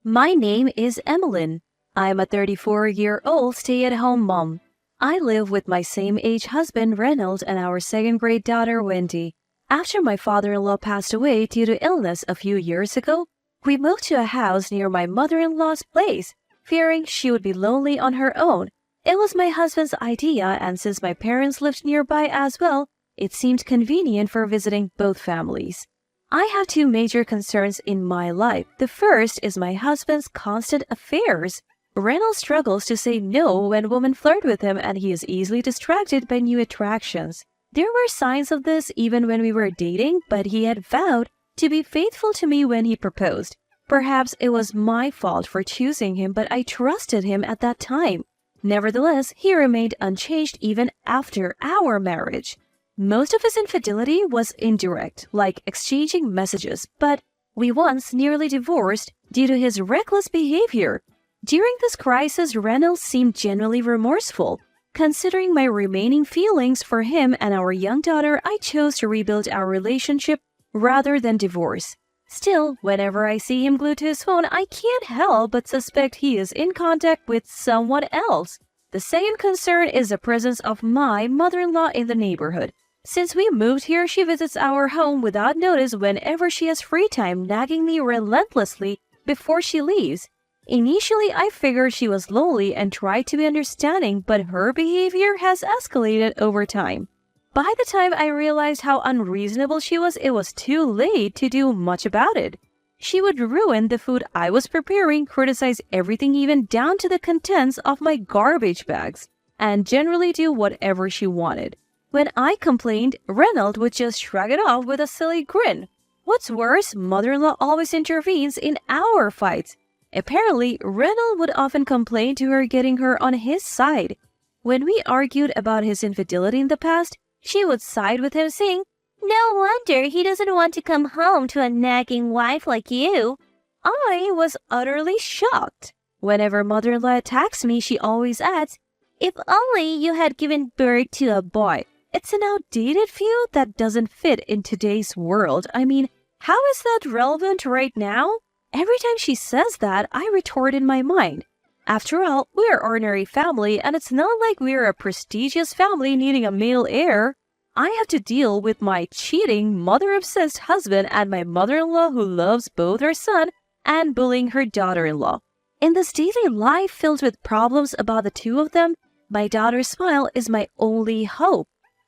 My name is Emmeline. I'm a 34-year-old stay-at-home mom. I live with my same-age husband, Reynold, and our second-grade daughter, Wendy. After my father-in-law passed away due to illness a few years ago, we moved to a house near my mother-in-law's place, fearing she would be lonely on her own. It was my husband's idea, and since my parents lived nearby as well, it seemed convenient for visiting both families. I have two major concerns in my life. The first is my husband's constant affairs. Reynolds struggles to say no when women flirt with him, and he is easily distracted by new attractions. There were signs of this even when we were dating, but he had vowed to be faithful to me when he proposed. Perhaps it was my fault for choosing him, but I trusted him at that time. Nevertheless, he remained unchanged even after our marriage. Most of his infidelity was indirect, like exchanging messages, but we once nearly divorced due to his reckless behavior. During this crisis, Reynolds seemed genuinely remorseful. Considering my remaining feelings for him and our young daughter, I chose to rebuild our relationship rather than divorce. Still, whenever I see him glued to his phone, I can't help but suspect he is in contact with someone else. The second concern is the presence of my mother-in-law in the neighborhood. Since we moved here, she visits our home without notice whenever she has free time, nagging me relentlessly before she leaves. Initially, I figured she was lonely and tried to be understanding, but her behavior has escalated over time. By the time I realized how unreasonable she was, it was too late to do much about it. She would ruin the food I was preparing, criticize everything even down to the contents of my garbage bags, and generally do whatever she wanted. When I complained, Reynolds would just shrug it off with a silly grin. What's worse, mother-in-law always intervenes in our fights. Apparently, Reynolds would often complain to her, getting her on his side. When we argued about his infidelity in the past, she would side with him, saying, "No wonder he doesn't want to come home to a nagging wife like you." I was utterly shocked. Whenever mother-in-law attacks me, she always adds, "If only you had given birth to a boy." It's an outdated view that doesn't fit in today's world. I mean, how is that relevant right now? Every time she says that, I retort in my mind. After all, we're an ordinary family, and it's not like we're a prestigious family needing a male heir. I have to deal with my cheating, mother-obsessed husband and my mother-in-law who loves both her son and bullying her daughter-in-law. In this daily life filled with problems about the two of them, my daughter's smile is my only hope.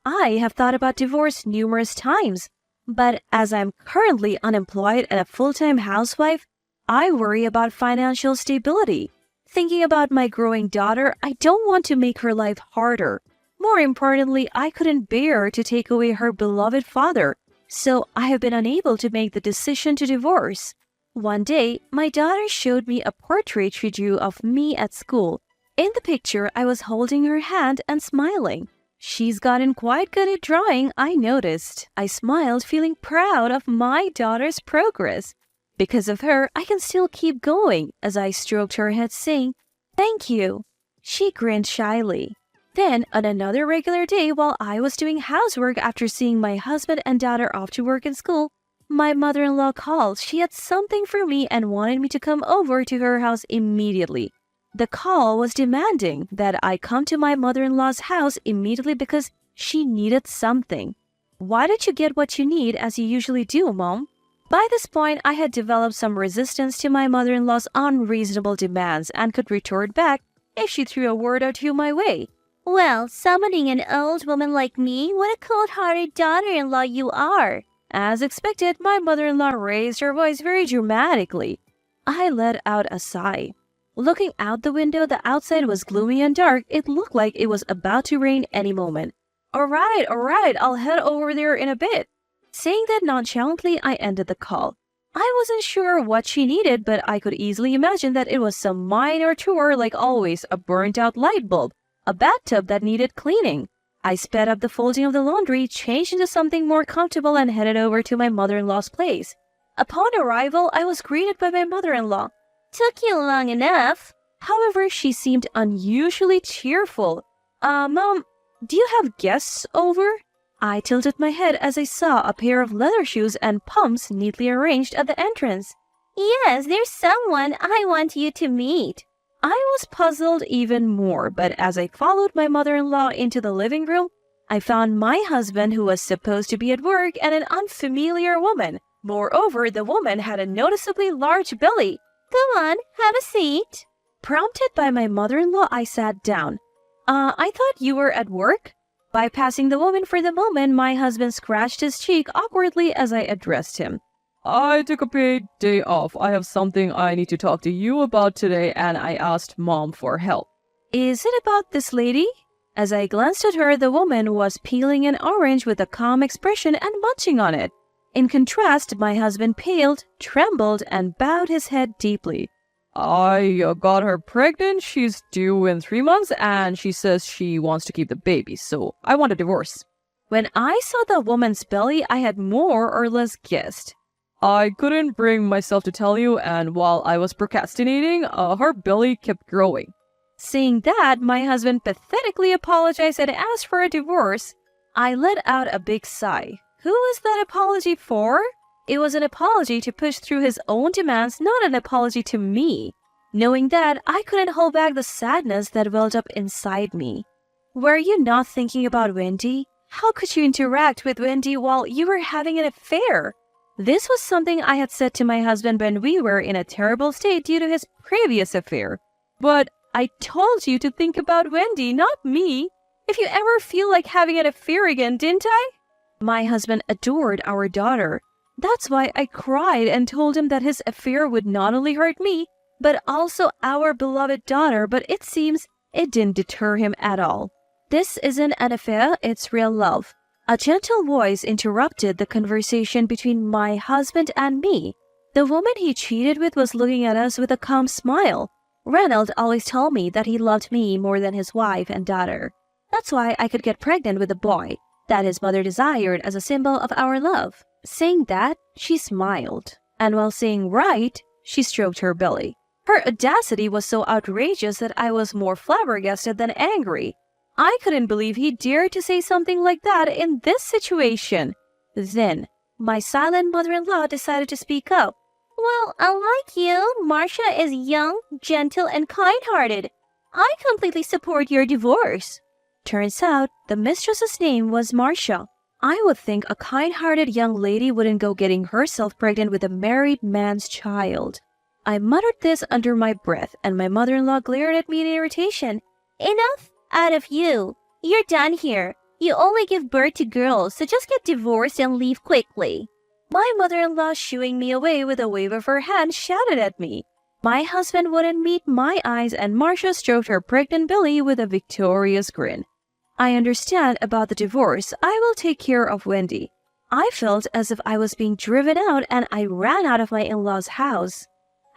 I have thought about divorce numerous times, but as I'm currently unemployed and a full-time housewife, I worry about financial stability. Thinking about my growing daughter, I don't want to make her life harder. More importantly, I couldn't bear to take away her beloved father, so I have been unable to make the decision to divorce. One day, my daughter showed me a portrait she drew of me at school. In the picture, I was holding her hand and smiling. She's gotten quite good at drawing, I noticed. I smiled, feeling proud of my daughter's progress. Because of her, I can still keep going, as I stroked her head, saying, "Thank you." She grinned shyly. Then, on another regular day, while I was doing housework after seeing my husband and daughter off to work and school, my mother-in-law called. She had something for me and wanted me to come over to her house immediately. The call was demanding that I come to my mother-in-law's house immediately because she needed something. "Why don't you get what you need as you usually do, Mom?" By this point, I had developed some resistance to my mother-in-law's unreasonable demands and could retort back if she threw a word or two my way. "Well, summoning an old woman like me, what a cold-hearted daughter-in-law you are." As expected, my mother-in-law raised her voice very dramatically. I let out a sigh. Looking out the window, the outside was gloomy and dark. It looked like it was about to rain any moment. All right, I'll head over there in a bit." Saying that nonchalantly, I ended the call. I wasn't sure what she needed, but I could easily imagine that it was some minor chore, like always, a burnt-out light bulb, a bathtub that needed cleaning. I sped up the folding of the laundry, changed into something more comfortable, and headed over to my mother-in-law's place. Upon arrival, I was greeted by my mother-in-law. "Took you long enough." However, she seemed unusually cheerful. Mom, do you have guests over?" I tilted my head as I saw a pair of leather shoes and pumps neatly arranged at the entrance. Yes, there's someone I want you to meet. I was puzzled even more, but as I followed my mother-in-law into the living room, I found my husband who was supposed to be at work and an unfamiliar woman. Moreover, the woman had a noticeably large belly. Come on, have a seat. Prompted by my mother-in-law, I sat down. I thought you were at work? Bypassing the woman for the moment, my husband scratched his cheek awkwardly as I addressed him. I took a paid day off. I have something I need to talk to you about today, and I asked Mom for help. Is it about this lady? As I glanced at her, the woman was peeling an orange with a calm expression and munching on it. In contrast, my husband paled, trembled, and bowed his head deeply. I got her pregnant. She's due in 3 months, and she says she wants to keep the baby, so I want a divorce. When I saw the woman's belly, I had more or less guessed. I couldn't bring myself to tell you, and while I was procrastinating, her belly kept growing. Seeing that, my husband pathetically apologized and asked for a divorce. I let out a big sigh. Who was that apology for? It was an apology to push through his own demands, not an apology to me. Knowing that, I couldn't hold back the sadness that welled up inside me. Were you not thinking about Wendy? How could you interact with Wendy while you were having an affair? This was something I had said to my husband when we were in a terrible state due to his previous affair. But I told you to think about Wendy, not me. If you ever feel like having an affair again, didn't I? My husband adored our daughter. That's why I cried and told him that his affair would not only hurt me, but also our beloved daughter, but it seems it didn't deter him at all. This isn't an affair, it's real love. A gentle voice interrupted the conversation between my husband and me. The woman he cheated with was looking at us with a calm smile. Reynolds always told me that he loved me more than his wife and daughter. That's why I could get pregnant with a boy that his mother desired as a symbol of our love. Saying that, she smiled, and while saying right, she stroked her belly. Her audacity was so outrageous that I was more flabbergasted than angry. I couldn't believe he dared to say something like that in this situation. Then, my silent mother-in-law decided to speak up. Well, unlike you, Marcia is young, gentle, and kind-hearted. I completely support your divorce. Turns out, the mistress's name was Marcia. I would think a kind-hearted young lady wouldn't go getting herself pregnant with a married man's child. I muttered this under my breath, and my mother-in-law glared at me in irritation. Enough out of you. You're done here. You only give birth to girls, so just get divorced and leave quickly. My mother-in-law, shooing me away with a wave of her hand, shouted at me. My husband wouldn't meet my eyes, and Marcia stroked her pregnant belly with a victorious grin. I understand about the divorce. I will take care of Wendy. I felt as if I was being driven out, and I ran out of my in-laws' house.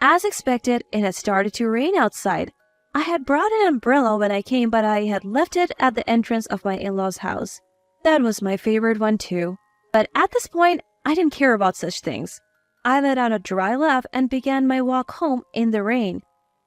As expected, it had started to rain outside. I had brought an umbrella when I came, but I had left it at the entrance of my in-laws' house. That was my favorite one too. But at this point, I didn't care about such things. I let out a dry laugh and began my walk home in the rain.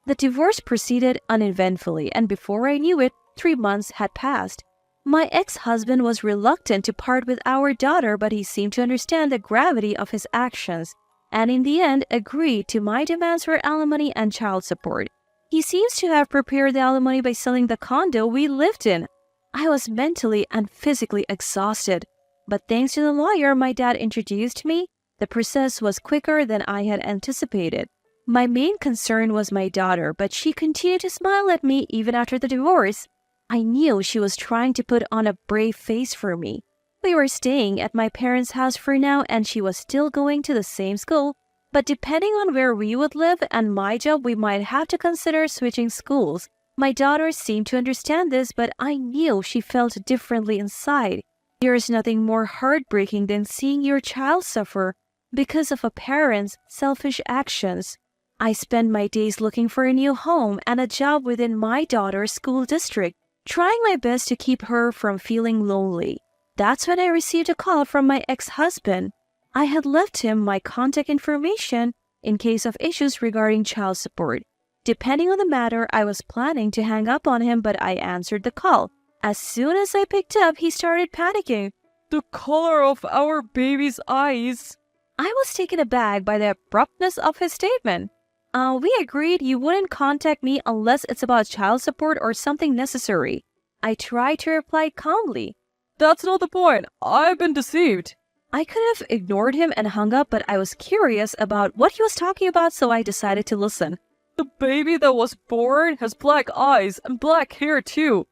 The divorce proceeded uneventfully, and before I knew it, 3 months had passed. My ex-husband was reluctant to part with our daughter, but he seemed to understand the gravity of his actions, and in the end agreed to my demands for alimony and child support. He seems to have prepared the alimony by selling the condo we lived in. I was mentally and physically exhausted, but thanks to the lawyer my dad introduced me, the process was quicker than I had anticipated. My main concern was my daughter, but she continued to smile at me even after the divorce. I knew she was trying to put on a brave face for me. We were staying at my parents' house for now, and she was still going to the same school, but depending on where we would live and my job, we might have to consider switching schools. My daughter seemed to understand this, but I knew she felt differently inside. There is nothing more heartbreaking than seeing your child suffer because of a parent's selfish actions. I spent my days looking for a new home and a job within my daughter's school district, trying my best to keep her from feeling lonely. That's when I received a call from my ex-husband. I had left him my contact information in case of issues regarding child support. Depending on the matter, I was planning to hang up on him, but I answered the call. As soon as I picked up, he started panicking. The color of our baby's eyes. I was taken aback by the abruptness of his statement. We agreed you wouldn't contact me unless it's about child support or something necessary. I tried to reply calmly. That's not the point. I've been deceived. I could have ignored him and hung up, but I was curious about what he was talking about, so I decided to listen. The baby that was born has black eyes and black hair too.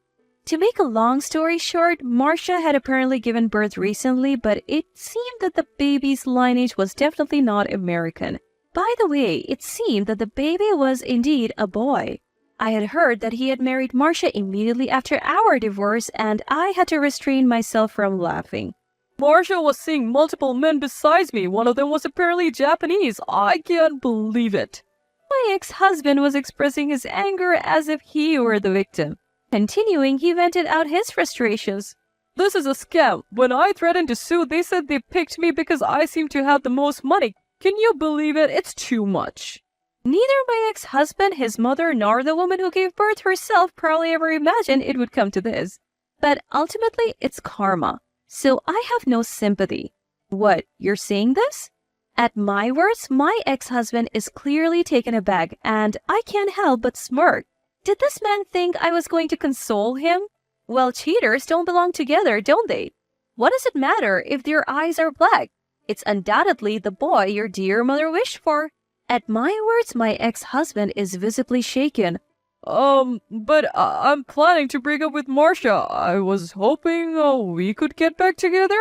To make a long story short, Marcia had apparently given birth recently, but it seemed that the baby's lineage was definitely not American. By the way, it seemed that the baby was indeed a boy. I had heard that he had married Marcia immediately after our divorce, and I had to restrain myself from laughing. Marcia was seeing multiple men besides me. One of them was apparently Japanese. I can't believe it. My ex-husband was expressing his anger as if he were the victim. Continuing, he vented out his frustrations. This is a scam. When I threatened to sue, they said they picked me because I seem to have the most money. Can you believe it? It's too much. Neither my ex-husband, his mother, nor the woman who gave birth herself probably ever imagined it would come to this. But ultimately, it's karma. So I have no sympathy. What, you're saying this? At my words, my ex-husband is clearly taken aback, and I can't help but smirk. Did this man think I was going to console him? Well, cheaters don't belong together, don't they? What does it matter if their eyes are black? It's undoubtedly the boy your dear mother wished for. At my words, my ex-husband is visibly shaken. But I'm planning to break up with Marcia. I was hoping we could get back together.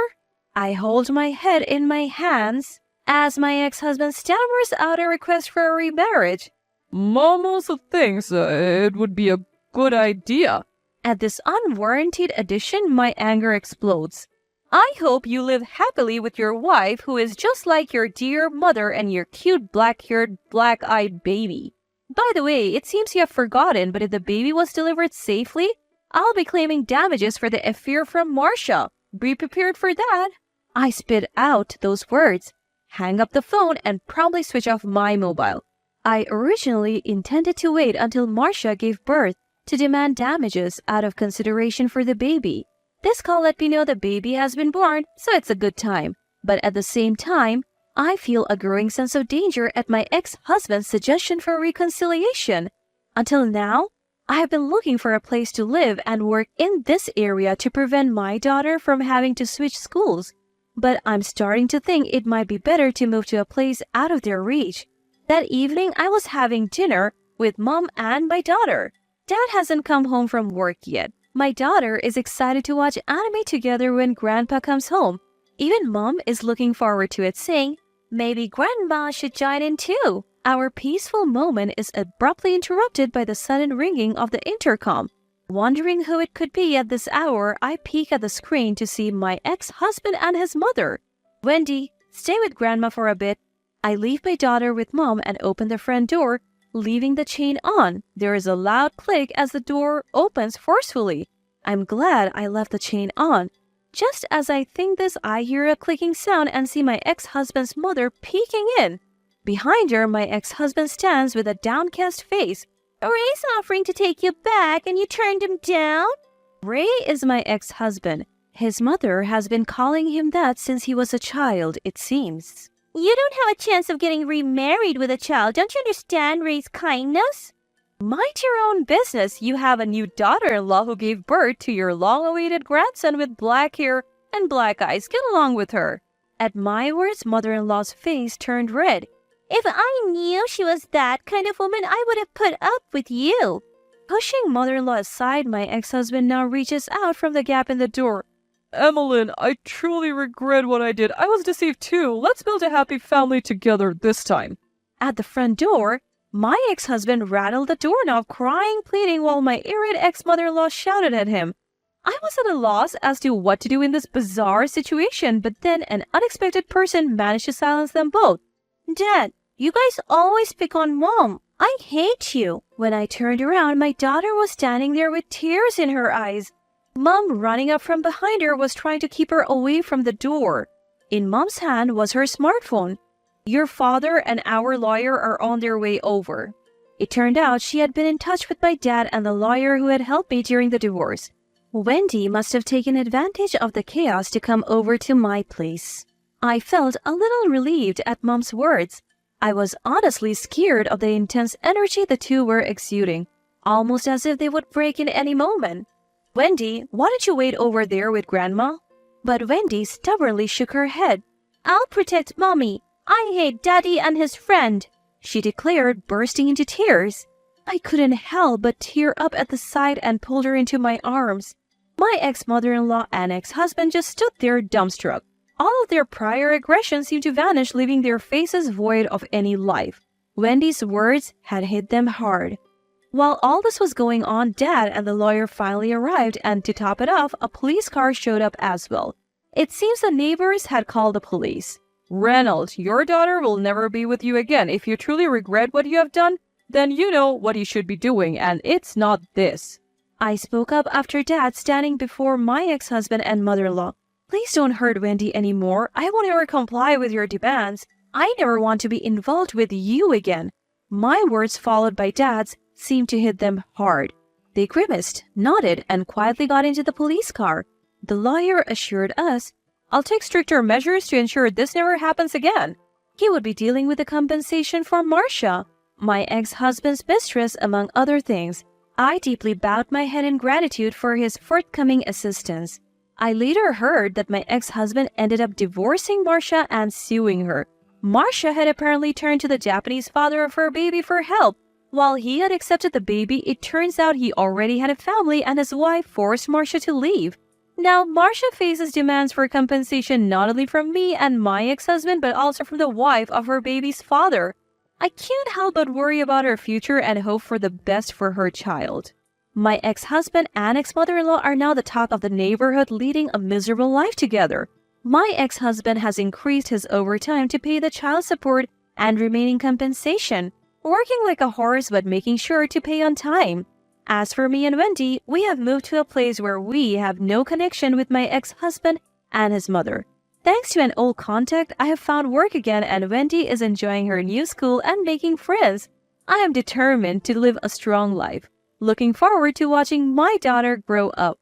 I hold my head in my hands as my ex-husband stammers out a request for a remarriage. Mom also thinks it would be a good idea. At this unwarranted addition, my anger explodes. I hope you live happily with your wife, who is just like your dear mother and your cute black-haired, black-eyed baby. By the way, it seems you have forgotten, but if the baby was delivered safely, I'll be claiming damages for the affair from Marcia. Be prepared for that. I spit out those words, hang up the phone, and promptly switch off my mobile. I originally intended to wait until Marcia gave birth to demand damages out of consideration for the baby. This call let me know the baby has been born, so it's a good time. But at the same time, I feel a growing sense of danger at my ex-husband's suggestion for reconciliation. Until now, I have been looking for a place to live and work in this area to prevent my daughter from having to switch schools. But I'm starting to think it might be better to move to a place out of their reach. That evening, I was having dinner with Mom and my daughter. Dad hasn't come home from work yet. My daughter is excited to watch anime together when Grandpa comes home. Even Mom is looking forward to it, saying, "Maybe Grandma should join in too." Our peaceful moment is abruptly interrupted by the sudden ringing of the intercom. Wondering who it could be at this hour, I peek at the screen to see my ex-husband and his mother. "Wendy, stay with Grandma for a bit." I leave my daughter with Mom and open the front door, leaving the chain on. There is a loud click as the door opens forcefully. I'm glad I left the chain on. Just as I think this, I hear a clicking sound and see my ex-husband's mother peeking in. Behind her, my ex-husband stands with a downcast face. "Ray's offering to take you back and you turned him down?" Ray is my ex-husband. His mother has been calling him that since he was a child, it seems. "You don't have a chance of getting remarried with a child. Don't you understand Ray's kindness?" "Mind your own business. You have a new daughter-in-law who gave birth to your long-awaited grandson with black hair and black eyes. Get along with her." At my words, mother-in-law's face turned red. "If I knew she was that kind of woman, I would have put up with you." Pushing mother-in-law aside, my ex-husband now reaches out from the gap in the door. "Emmeline, I truly regret what I did. I was deceived too. Let's build a happy family together this time." At the front door, my ex-husband rattled the doorknob, crying, pleading, while my irate ex-mother-in-law shouted at him. I was at a loss as to what to do in this bizarre situation, but then an unexpected person managed to silence them both. "Dad, you guys always pick on Mom. I hate you." When I turned around, my daughter was standing there with tears in her eyes. Mom, running up from behind her, was trying to keep her away from the door. In Mom's hand was her smartphone. "Your father and our lawyer are on their way over." It turned out she had been in touch with my dad and the lawyer who had helped me during the divorce. Wendy must have taken advantage of the chaos to come over to my place. I felt a little relieved at Mom's words. I was honestly scared of the intense energy the two were exuding, almost as if they would break in any moment. Wendy, why don't you wait over there with Grandma? But Wendy stubbornly shook her head. I'll protect Mommy. I hate Daddy and his friend, she declared, bursting into tears. I couldn't help but tear up at the sight and pulled her into my arms. My ex-mother-in-law and ex-husband just stood there dumbstruck. All of their prior aggression seemed to vanish, leaving their faces void of any life. Wendy's words had hit them hard. While all this was going on, Dad and the lawyer finally arrived, and to top it off, a police car showed up as well. It seems the neighbors had called the police. Reynolds, your daughter will never be with you again. If you truly regret what you have done, then you know what you should be doing, and it's not this. I spoke up after Dad standing before my ex-husband and mother-in-law. Please don't hurt Wendy anymore. I won't ever comply with your demands. I never want to be involved with you again. My words, followed by Dad's, seemed to hit them hard. They grimaced, nodded, and quietly got into the police car. The lawyer assured us, I'll take stricter measures to ensure this never happens again. He would be dealing with the compensation for Marcia, my ex-husband's mistress, among other things. I deeply bowed my head in gratitude for his forthcoming assistance. I later heard that my ex-husband ended up divorcing Marcia and suing her. Marcia had apparently turned to the Japanese father of her baby for help. While he had accepted the baby, it turns out he already had a family and his wife forced Marcia to leave. Now, Marcia faces demands for compensation not only from me and my ex-husband, but also from the wife of her baby's father. I can't help but worry about her future and hope for the best for her child. My ex-husband and ex-mother-in-law are now the talk of the neighborhood, leading a miserable life together. My ex-husband has increased his overtime to pay the child support and remaining compensation, working like a horse but making sure to pay on time. As for me and Wendy, we have moved to a place where we have no connection with my ex-husband and his mother. Thanks to an old contact, I have found work again, and Wendy is enjoying her new school and making friends. I am determined to live a strong life, looking forward to watching my daughter grow up.